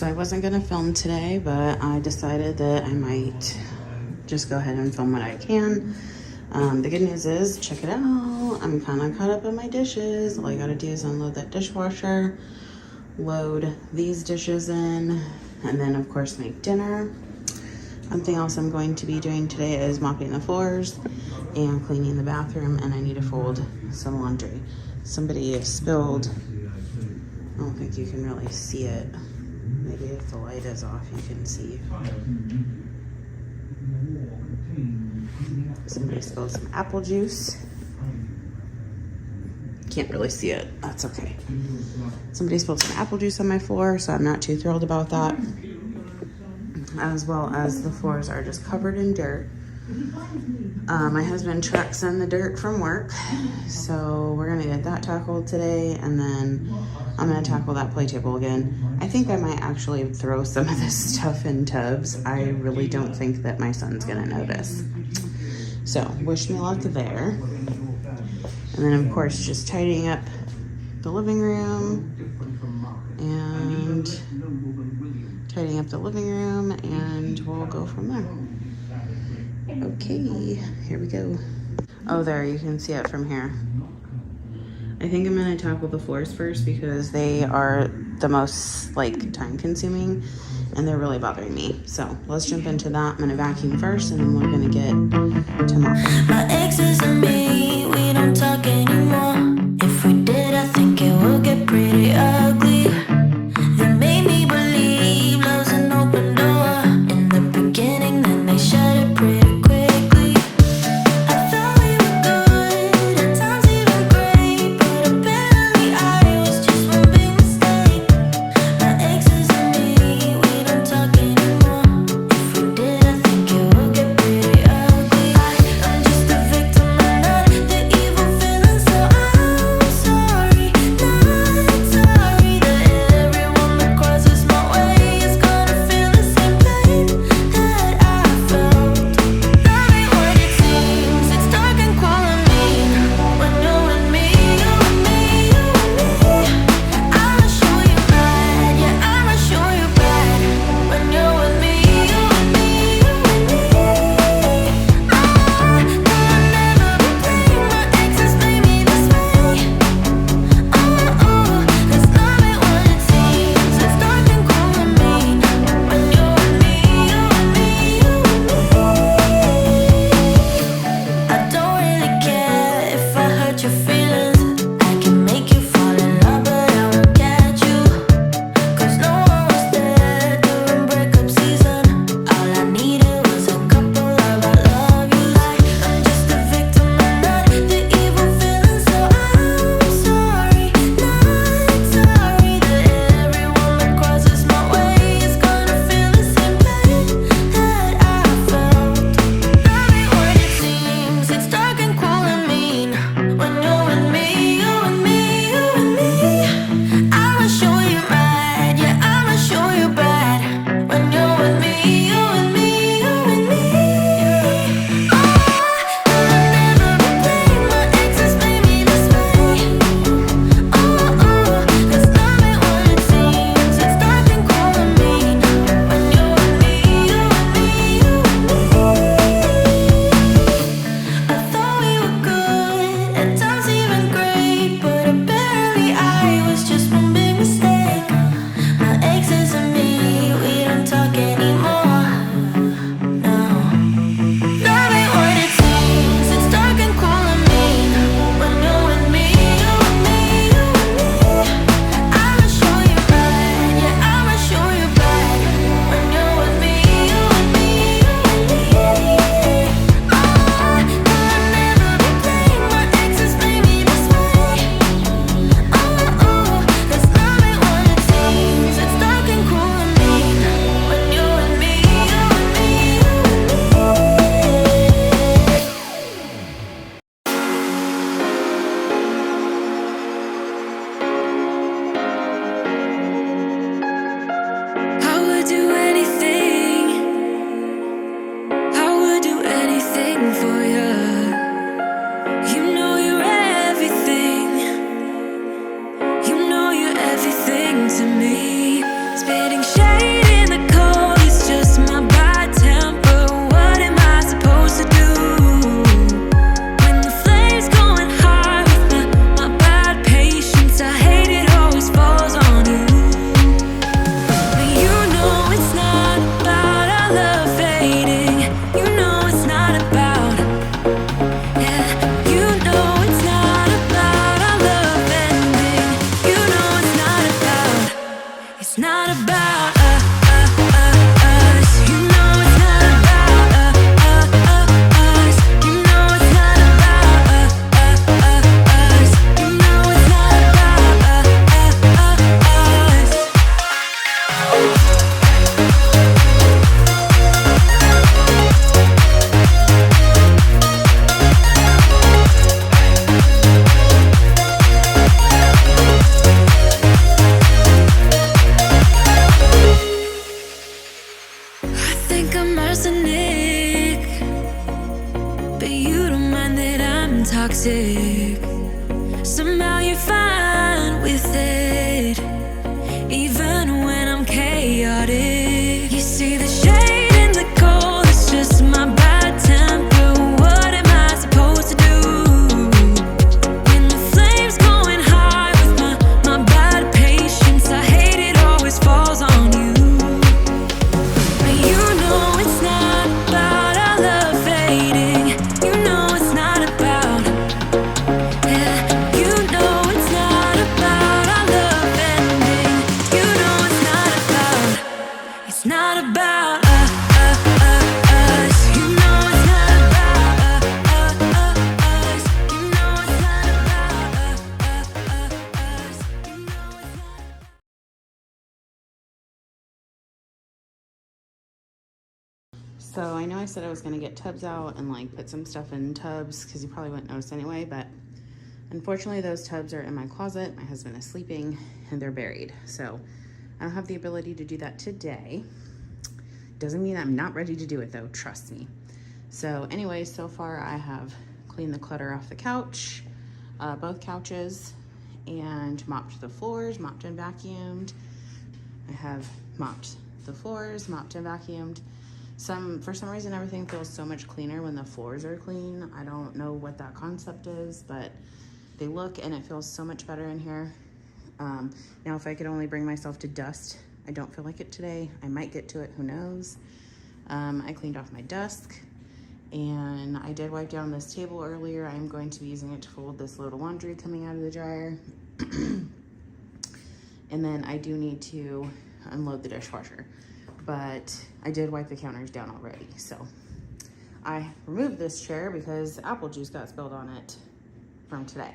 So I wasn't gonna film today, but I decided that I might just go ahead and film what I can. The good news is, check it out, I'm kind of caught up in my dishes. All I gotta do is unload that dishwasher, load these dishes in, and then of course make dinner. Something else I'm going to be doing today is mopping the floors and cleaning the bathroom, and I need to fold some laundry. Somebody spilled, I don't think you can really see it. Maybe if the light is off, you can see. Somebody spilled some apple juice. Can't really see it, that's okay. Somebody spilled some apple juice on my floor, so I'm not too thrilled about that. As well as the floors are just covered in dirt. My husband trucks in the dirt from work, so we're gonna get that tackled today, and then I'm gonna tackle that play table again. I think I might actually throw some of this stuff in tubs. I really don't think that my son's gonna notice. So wish me luck there. And then of course just tidying up the living room and we'll go from there. Okay, here we go. Oh, there, you can see it from here. I think I'm gonna tackle the floors first because they are the most like time consuming and they're really bothering me. So let's jump into that. I'm gonna vacuum first and then we're gonna get to mopping. My exes and me, we don't talk anymore. If we did, I think it would get pretty ugly. They made me believe love's an open door in the beginning, then they shut it pretty quickly. I thought we were good, at times even great, but apparently I was just one big mistake. My exes and me, we don't talk anymore. If we did, I think it would get pretty ugly. I'm just a victim, I'm not Somehow you're fine with it, even when I'm chaotic. You see the shade in the cold, it's just my bad temper. What am I supposed to do? When the flames going high with my bad patience, I hate it always falls on you. But you know it's not about our love fading. You know it's not about, yeah. You know it's not about our love ending. You know it's not about, it's not about us. You know it's not about us. You know it's not about us. You know it's not. So I know I said I was gonna get tubs out and like put some stuff in tubs because you probably wouldn't notice anyway, but unfortunately those tubs are in my closet. My husband is sleeping and they're buried. So I don't have the ability to do that today. Doesn't mean I'm not ready to do it though, trust me. So anyway, so far I have cleaned the clutter off the couch, both couches, and mopped the floors, mopped and vacuumed. I have mopped the floors, mopped and vacuumed. For some reason, everything feels so much cleaner when the floors are clean. I don't know what that concept is, but they look and it feels so much better in here. Now, if I could only bring myself to dust, I don't feel like it today. I might get to it, who knows. I cleaned off my desk and I did wipe down this table earlier. I'm going to be using it to fold this load of laundry coming out of the dryer. And then I do need to unload the dishwasher, but I did wipe the counters down already. So I removed this chair because apple juice got spilled on it from today.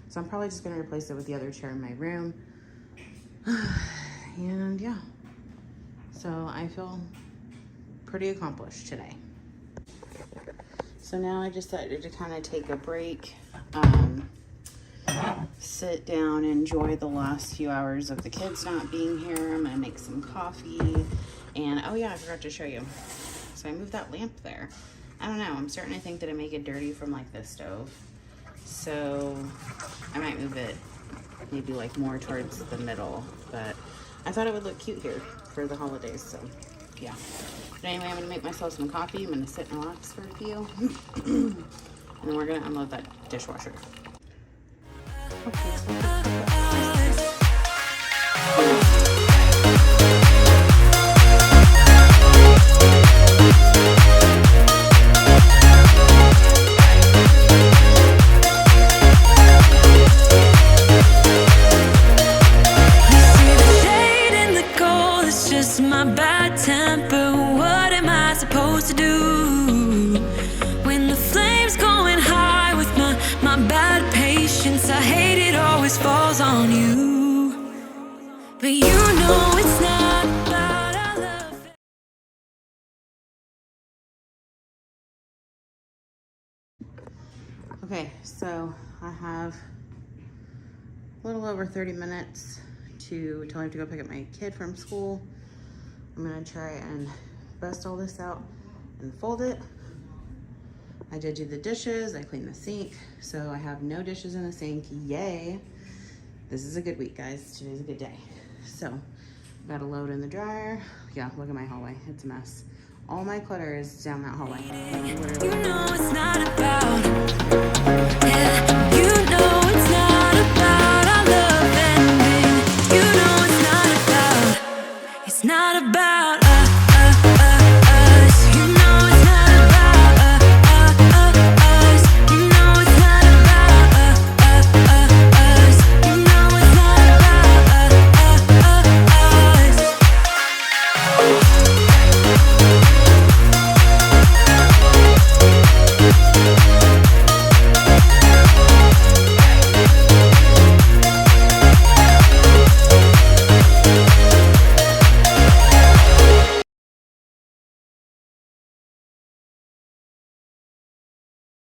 So I'm probably just gonna replace it with the other chair in my room. And yeah, so I feel pretty accomplished today. So now I decided to kind of take a break, sit down, enjoy the last few hours of the kids not being here. I'm gonna make some coffee. And oh yeah, I forgot to show you. So I moved that lamp there. I don't know, I'm starting to think that I make it dirty from like this stove. So I might move it maybe like more towards the middle, but I thought it would look cute here for the holidays, so yeah. But anyway, I'm gonna make myself some coffee. I'm gonna sit and relax for a few. And then we're gonna unload that dishwasher. My bad temper, what am I supposed to do? When the flames going high with my bad patience, I hate it always falls on you. But you know it's not about our love. Okay, so I have a little over 30 minutes till I have to go pick up my kid from school. I'm gonna try and bust all this out and fold it. I did do the dishes, I cleaned the sink, so I have no dishes in the sink, yay. This is a good week, guys. Today's a good day. So, got a load in the dryer. Yeah, look at my hallway, it's a mess. All my clutter is down that hallway. You know it's not about